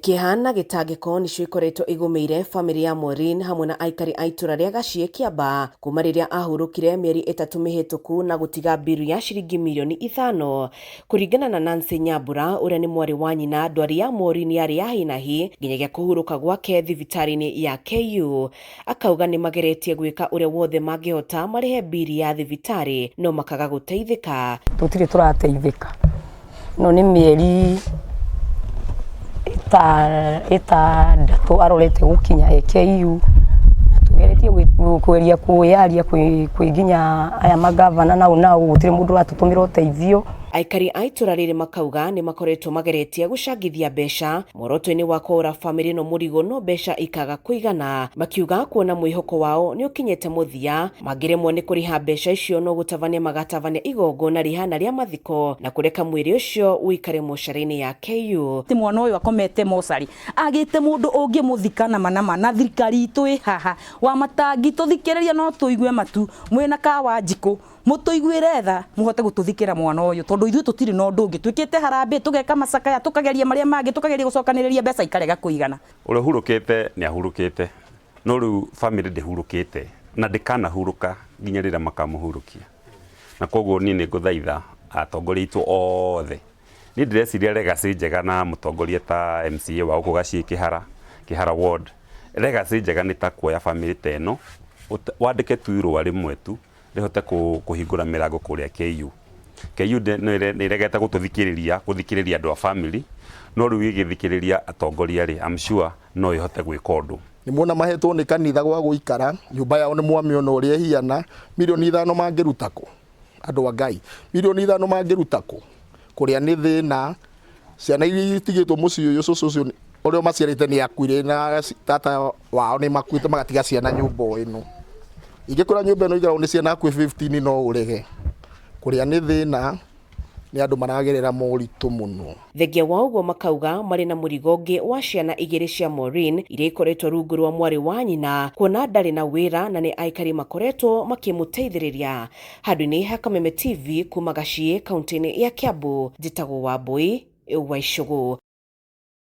Kihana gitangiko nicio ikoretwo igumeire family ya Maureen hamwe na aikari a itura ria Gachie Kiamba kuma riria ahurukire mieri 3 mihituku na gutiga biru ya ciringi milioni 5 kuringana na Nancy Nyambura uria ni mwari wa nyina. Ndwari ya Maureen yari ya hinahi nginyagia kuhuruka gwake thibitari-ini ya KU. Akauga ni mageretie gwika uria wothe mangihota marihe biri ya thibitari no makaga guteithika. Tutiri turateithika no ni mieri ndatu arorete gukinya KU na tugeretie kweria kuyaria kwiginya aya magavana na gutire mundu atutumira uteithio. Aikari a itura riri makauga ni makoretwo mageretie gucangithia mbeca muoroto-ini wa kura family no murigo no mbeca ikaga kuigana. Makiuga kuona mwihoko wao ni ukinyete muthia magiremwo ni kuriha mbeca icio no gutavania magatavania igongona rihana ria mathiko na kureka mwiri ucio uikare mocarĩ-ini ya KU. Ti mwana uyu akomete mocarĩ agite mundu ungi muthikana manama na thirikari itu haha wa matangi tuthikiriria no tuigue matu mwena KWAGA mutuiguire tha muhote gututhikira mwana uyu tondu ithu tutiri no ndungi twikite harambe tugeka macakaya tukageria maria mangi tukageria gucokaniriria mbeca ikarega kuigana. Ule hurukite ni ahurukite no riu family ndihurukite na ndikana huruka nginya rira makamuhurukia na koguo ni nguthaitha atongoria itu othe ni ndireciria legacy njega na mutongoria ta MCA wa Gachie Kihara ward. Legacy njega ni ta kuoya family teno wandike tu irua rimwe tu rihote kuhingura mirango kuria KU ni regeta guthikiriria andu a family no riu igithikiriria atongoria ri I'm sure no ihote gwika undu. Ni muona mahetwo ni kanitha gwa guikara nyumba yao ni mwami ona uria hiana milioni 5 mangirutako andu a Ngai milioni 5 mangirutako kuria ni thina ciana iria itigitwo mucii uyu cucu uria maciarite ni akuire na tata wao ni makuite magatiga ciana nyumba ino igikura nyumba ino igara ni ciana akui 15 no urege kuria ni thina ni andu maragerera moritu muno. Thengia wa uguo makauga mari na murigo ngi wa ciana igiri cia Maureen iria ikoretwo rungu rwa mwari wa nyina kuona ndari na wira na ni aikari makoretwo makimuteithiriria. Handu-ini ha Kameme TV kuma Gachie kaunti-ini ya Kiambu, njitagwo Wambui wa Icũgũ.